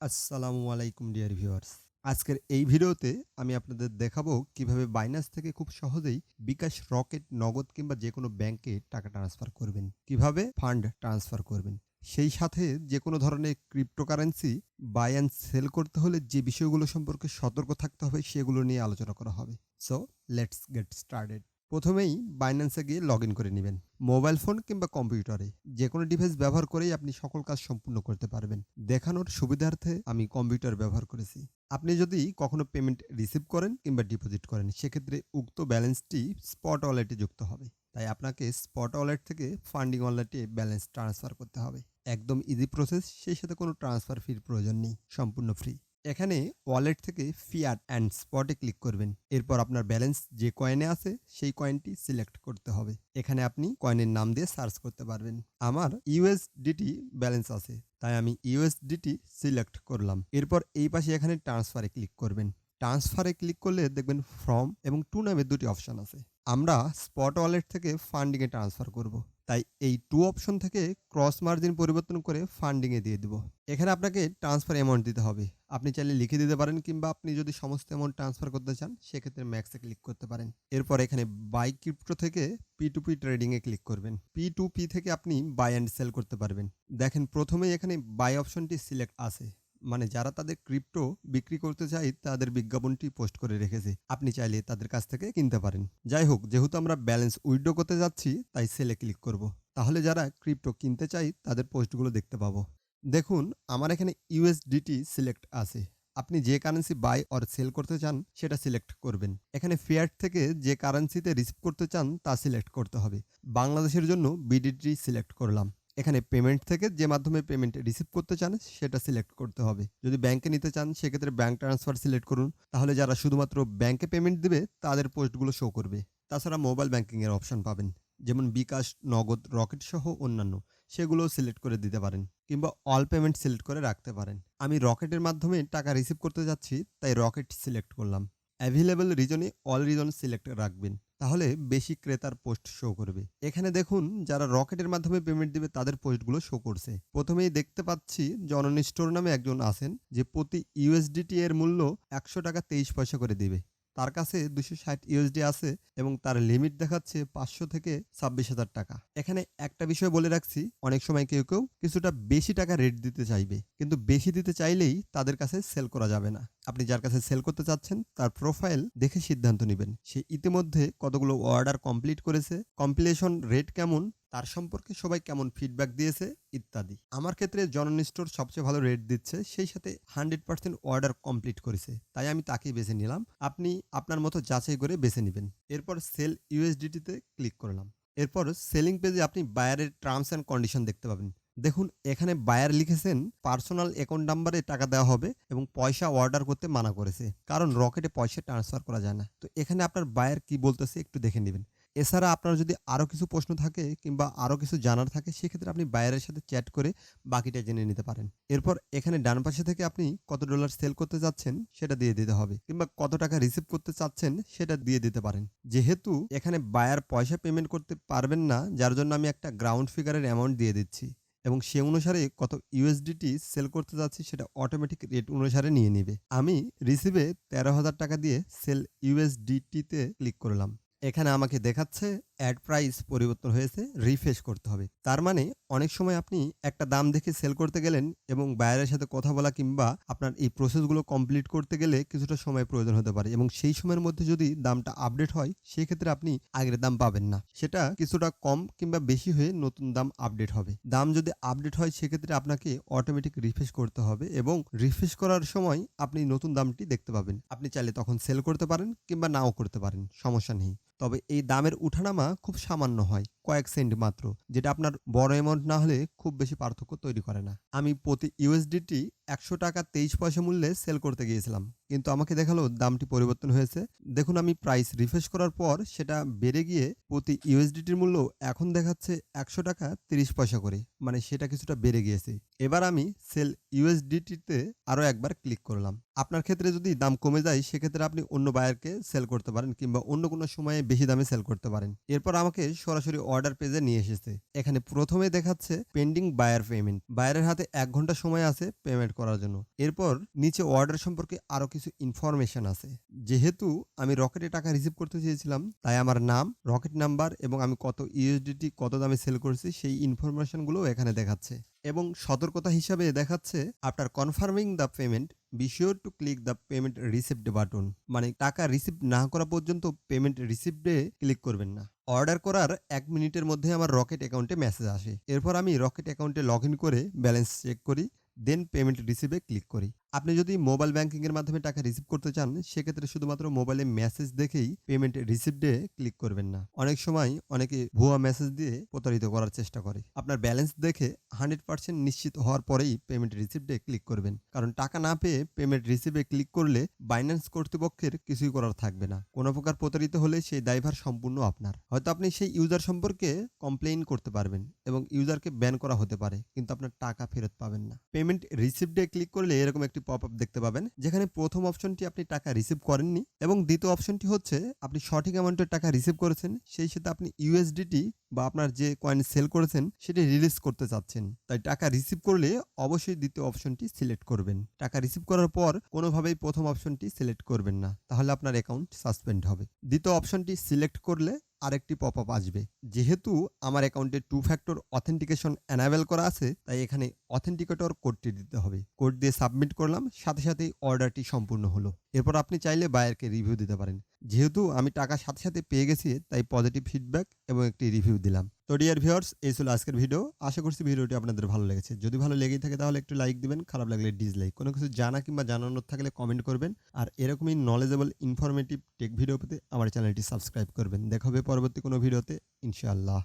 আসসালামু আলাইকুম dear viewers. আজকের এই ভিডিওতে আমি আপনাদের দেখাবো কিভাবে বাইন্যান্স থেকে খুব সহজেই বিকাশ, রকেট, নগদ কিংবা যেকোনো ব্যাংকে টাকা ট্রান্সফার করবেন। কিভাবে ফান্ড ট্রান্সফার করবেন। সেই সাথে যেকোনো ধরনের ক্রিপ্টোকারেন্সি বাই অ্যান্ড সেল করতে হলে যে বিষয়গুলো সম্পর্কে সতর্ক থাকতে হবে সেগুলো নিয়ে আলোচনা করা হবে। So let's get started. প্রথমেই বাইন্যান্সে গিয়ে লগইন করে নিবেন। মোবাইল ফোন কিংবা কম্পিউটারে যেকোনো ডিভাইস ব্যবহার করেই আপনি সকল কাজ সম্পূর্ণ করতে পারবেন। দেখানোর সুবিধার্থে আমি কম্পিউটার ব্যবহার করেছি। আপনি যদি কখনো পেমেন্ট রিসিভ করেন কিংবা ডিপোজিট করেন সেক্ষেত্রে উক্ত ব্যালেন্সটি স্পট ওয়ালেটে যুক্ত হবে। তাই আপনাকে স্পট ওয়ালেট থেকে ফান্ডিং ওয়ালেটে ব্যালেন্স ট্রান্সফার করতে হবে। একদম ইজি প্রসেস, সেই সাথে কোনো ট্রান্সফার ফির প্রয়োজন নেই, সম্পূর্ণ ফ্রি। এখানে ওয়ালেট থেকে ফিয়াট অ্যান্ড স্পটে ক্লিক করবেন। এরপর আপনার ব্যালেন্স যে কয়েনে আছে সেই কয়েনটি সিলেক্ট করতে হবে। এখানে আপনি কয়েনের নাম দিয়ে সার্চ করতে পারবেন। আমার ইউএসডিটি ব্যালেন্স আছে, তাই আমি ইউএসডিটি সিলেক্ট করলাম। এরপর এই পাশে এখানে ট্রান্সফারে ক্লিক করবেন। ট্রান্সফারে ক্লিক করলে দেখবেন ফ্রম এবং টু নামে দুটি অপশন আছে। আমরা স্পট ওয়ালেট থেকে ফান্ডিংয়ে ট্রান্সফার করব। তাই এই টু অপশন থেকে ক্রস মার্জিন পরিবর্তন করে ফান্ডিংয়ে দিয়ে দিব। এখানে আপনাকে ট্রান্সফার অ্যামাউন্ট দিতে হবে। আপনি চাইলে লিখে দিতে পারেন কিংবা আপনি যদি সমস্ত অ্যামাউন্ট ট্রান্সফার করতে চান সেক্ষেত্রে ম্যাক্সে ক্লিক করতে পারেন। এরপর এখানে বাই ক্রিপ্টো থেকে P2P ট্রেডিংয়ে ক্লিক করবেন। P2P থেকে আপনি বাই অ্যান্ড সেল করতে পারবেন। দেখেন প্রথমেই এখানে বাই অপশনটি সিলেক্ট আছে, মানে যারা তাদের ক্রিপ্টো বিক্রি করতে চায় তাদের বিজ্ঞাপনটি পোস্ট করে রেখেছে। আপনি চাইলে তাদের কাছ থেকে কিনতে পারেন। যাই হোক, যেহেতু আমরা ব্যালেন্স উইথড্র করতে যাচ্ছি তাই সেলে ক্লিক করব। তাহলে যারা ক্রিপ্টো কিনতে চায় তাদের পোস্টগুলো দেখতে পাবো। দেখুন আমার এখানে ইউএসডিটি সিলেক্ট আছে। আপনি যে কারেন্সি বাই অর সেল করতে চান সেটা সিলেক্ট করবেন। এখানে ফিয়াট থেকে যে কারেন্সিতে রিসিভ করতে চান তা সিলেক্ট করতে হবে। বাংলাদেশের জন্য বিডিটি সিলেক্ট করলাম। এখানে পেমেন্ট থেকে যে মাধ্যমে পেমেন্ট রিসিভ করতে চান সেটা সিলেক্ট করতে হবে। যদি ব্যাংকে নিতে চান সেক্ষেত্রে ব্যাংক ট্রান্সফার সিলেক্ট করুন। তাহলে যারা শুধুমাত্র ব্যাংকে পেমেন্ট দিবে তাদের পোস্টগুলো শো করবে। তাছাড়া মোবাইল ব্যাংকিংয়ের অপশন পাবেন, যেমন বিকাশ, নগদ, রকেট সহ অন্যান্য, সেগুলো সিলেক্ট করে দিতে পারেন কিংবা অল পেমেন্ট সিলেক্ট করে রাখতে পারেন। আমি রকেটের মাধ্যমে টাকা রিসিভ করতে যাচ্ছি তাই রকেট সিলেক্ট করলাম। অ্যাভেলেবল রিজনে অল রিজন সিলেক্ট রাখবেন, তাহলে বেশি ক্রেতার পোস্ট শো করবে। এখানে দেখুন যারা রকেটের মাধ্যমে পেমেন্ট দিবে তাদের পোস্টগুলো শো করছে। প্রথমেই দেখতে পাচ্ছি জননী স্টোর নামে একজন আছেন যে প্রতি ইউএসডিটি এর মূল্য ১০০ টাকা ২৩ পয়সা করে দিবে। তার কাছে 260 ইউএসডি আছে এবং তার লিমিট দেখাচ্ছে 500 থেকে 26,000 টাকা। এখানে একটা বিষয় বলে রাখছি, অনেক সময় কেউ কিছুটা বেশি টাকা রেট দিতে চাইবে, কিন্তু বেশি দিতে চাইলেই তাদের কাছে সেল করা যাবে না। আপনি যার কাছে সেল করতে চাচ্ছেন তার প্রোফাইল দেখে সিদ্ধান্ত নেবেন সে ইতিমধ্যে কতগুলো অর্ডার কমপ্লিট করেছে, কমপ্লিশন রেট কেমন, তার সম্পর্কে সবাই কেমন ফিডব্যাক দিয়েছে ইত্যাদি। আমার ক্ষেত্রে জননী স্টোর সবচেয়ে ভালো রেট দিচ্ছে, সেই সাথে 100% অর্ডার কমপ্লিট করেছে, তাই আমি তাকেই বেছে নিলাম। আপনি আপনার মতো যাচাই করে বেছে নেবেন। এরপর সেল ইউএসডিটিতে ক্লিক করলাম। এরপর সেলিং পেজে আপনি বায়ারের টার্মস অ্যান্ড কন্ডিশন দেখতে পাবেন। দেখুন এখানে বায়ার লিখেছেন পার্সোনাল অ্যাকাউন্ট নাম্বারে টাকা দেওয়া হবে এবং পয়সা অর্ডার করতে মানা করেছে, কারণ রকেটে পয়সা ট্রান্সফার করা যায় না। তো এখানে আপনার বায়ার কি বলতেছে একটু দেখে নেবেন। এছাড়া আপনার যদি আরও কিছু প্রশ্ন থাকে কিংবা আরও কিছু জানার থাকে সেক্ষেত্রে আপনি বায়ারের সাথে চ্যাট করে বাকিটা জেনে নিতে পারেন। এরপর এখানে ডান পাশে থেকে আপনি কত ডলার সেল করতে যাচ্ছেন সেটা দিয়ে দিতে হবে কিংবা কত টাকা রিসিভ করতে চাচ্ছেন সেটা দিয়ে দিতে পারেন। যেহেতু এখানে বায়ার পয়সা পেমেন্ট করতে পারবেন না, যার জন্য আমি একটা গ্রাউন্ড ফিগারের অ্যামাউন্ট দিয়ে দিচ্ছি এবং সে অনুসারে কত ইউএসডিটি সেল করতে যাচ্ছি সেটা অটোমেটিক রেট অনুসারে নিয়ে নেবে। আমি রিসিভে 13,000 টাকা দিয়ে সেল ইউএসডিটিতে ক্লিক করলাম। এখানে আমাকে দেখাচ্ছে অ্যাড প্রাইস পরিবর্তন হয়েছে, রিফ্রেশ করতে হবে। তার মানে অনেক সময় আপনি একটা দাম দেখে সেল করতে গেলেন এবং বায়ারের সাথে কথা বলা কিংবা আপনার এই প্রসেসগুলো কমপ্লিট করতে গেলে কিছুটা সময় প্রয়োজন হতে পারে এবং সেই সময়ের মধ্যে যদি দামটা আপডেট হয় সেক্ষেত্রে আপনি আগের দাম পাবেন না, সেটা কিছুটা কম কিংবা বেশি হয়ে নতুন দাম আপডেট হবে। দাম যদি আপডেট হয় সেক্ষেত্রে আপনাকে অটোমেটিক রিফ্রেশ করতে হবে এবং রিফ্রেশ করার সময় আপনি নতুন দামটি দেখতে পাবেন। আপনি চাইলে তখন সেল করতে পারেন কিংবা নাও করতে পারেন, সমস্যা নেই। তবে এই দামের উঠানামা খুব সামান্য হয়, কয়েক সেন্ট মাত্র, যেটা আপনার বড় অ্যামাউন্ট না হলে খুব বেশি পার্থক্য তৈরি করে না। আমি প্রতি ইউএসডিটি ১০০ টাকা ২৩ পয়সা মূল্যে সেল করতে গিয়েছিলাম, কিন্তু আমাকে দেখালো দামটি পরিবর্তন হয়েছে। দেখুন আমি প্রাইস রিফ্রেশ করার পর সেটা বেড়ে গিয়ে প্রতি ইউএসডিটির মূল্য এখন দেখাচ্ছে ১০০ টাকা ৩০ পয়সা করে, মানে সেটা কিছুটা বেড়ে গিয়েছে। এবার আমি সেল ইউএসডিটিতে আরও একবার ক্লিক করলাম। আপনার ক্ষেত্রে যদি দাম কমে যায় সেক্ষেত্রে আপনি অন্য বায়ারকে সেল করতে পারেন কিংবা অন্য কোনো সময়ে বেশি দামে সেল করতে পারেন। এরপর আমাকে সরাসরি অর্ডার পেজে নিয়ে এসেছে। এখানে প্রথমে দেখাচ্ছে পেন্ডিং বায়ার পেমেন্ট। বায়ারের হাতে ১ ঘন্টা সময় আছে পেমেন্ট করার জন্য। এরপর নিচে অর্ডার সম্পর্কে আরো কিছু ইনফরমেশন আছে। যেহেতু আমি রকেটে টাকা রিসিভ করতে চেয়েছিলাম, তাই আমার নাম, রকেট নাম্বার এবং আমি কত ইউএসডিটি কত দামে সেল করেছি সেই ইনফরমেশনগুলো এখানে দেখাচ্ছে। এবং সতর্কতা হিসাবে দেখাচ্ছে after confirming the payment be sure to click the payment received button. মানে টাকা রিসিভ না করা পর্যন্ত পেমেন্ট রিসিভডে ক্লিক করবেন না। অর্ডার করার 1 মিনিটের মধ্যে আমার রকেট অ্যাকাউন্টে মেসেজ আসে। এরপর আমি রকেট অ্যাকাউন্টে লগ ইন করে ব্যালেন্স চেক করি, দেন পেমেন্ট রিসিভে ক্লিক করি। আপনি যদি মোবাইল ব্যাংকিংয়ের মাধ্যমে টাকা রিসিভ করতে চান, সেক্ষেত্রে শুধুমাত্র মোবাইলে মেসেজ দেখেই পেমেন্ট রিসিভডে ক্লিক করবেন না। অনেক সময় অনেকে ভুয়া মেসেজ দিয়ে প্রতারিত করার চেষ্টা করে। আপনার ব্যালেন্স দেখে 100% নিশ্চিত হওয়ার পরেই পেমেন্ট রিসিভডে ক্লিক করবেন। কারণ টাকা না পেয়ে পেমেন্ট রিসিভে ক্লিক করলে বাইন্যান্স কর্তৃপক্ষের কিছুই করার থাকবে না। কোনো প্রকার প্রতারিত হলে সেই দায়ভার সম্পূর্ণ আপনার। হয়তো আপনি সেই ইউজার সম্পর্কে কমপ্লেইন করতে পারবেন এবং ইউজারকে ব্যান করা হতে পারে, কিন্তু আপনার টাকা ফেরত পাবেন না। পেমেন্ট রিসিভডে ক্লিক করলে এরকম একটি পপআপ দেখতে পাবেন, যেখানে প্রথম অপশনটি আপনি টাকা রিসিভ করেননি এবং দ্বিতীয় অপশনটি হচ্ছে আপনি সঠিক অ্যামাউন্টের টাকা রিসিভ করেছেন, সেই সাথে আপনি ইউএসডিটি বা আপনার যে কয়েন সেল করেছেন সেটি রিলিজ করতে চাচ্ছেন। তাই টাকা রিসিভ করলে অবশ্যই দ্বিতীয় অপশনটি সিলেক্ট করবেন। টাকা রিসিভ করার পর কোনোভাবেই প্রথম অপশনটি সিলেক্ট করবেন না, তাহলে আপনার অ্যাকাউন্ট সাসপেন্ড হবে। দ্বিতীয় অপশনটি সিলেক্ট করলে আরেকটি পপআপ আসবে। যেহেতু আমার অ্যাকাউন্টে 2 ফ্যাক্টর অথেন্টিকেশন এনাবেল করা আছে, তাই এখানে অথেন্টিকেটর কোডটি দিতে হবে। কোড দিয়ে সাবমিট করলাম, সাথে সাথেই অর্ডারটি সম্পূর্ণ হলো। এরপর আপনি চাইলে বায়ারকে রিভিউ দিতে পারেন। যেহেতু আমি টাকা সাথে সাথে পেয়ে গেছি, তাই পজিটিভ ফিডব্যাক এবং একটি রিভিউ দিলাম। তো ডিয়ার ভিউয়ার্স, এই ছিল আজকের ভিডিও। আশা করছি ভিডিওটি আপনাদের ভালো লেগেছে। যদি ভালো লেগেই থাকে তাহলে একটু লাইক দিবেন, খারাপ লাগলে ডিসলাইক। কোনো কিছু জানা কিংবা জানানোর থাকলে কমেন্ট করবেন। আর এরকমই নলেজেবল ইনফরমেটিভ টেক ভিডিও পেতে আমার চ্যানেলটি সাবস্ক্রাইব করবেন। দেখা হবে পরবর্তী কোনো ভিডিওতে, ইনশাআল্লাহ।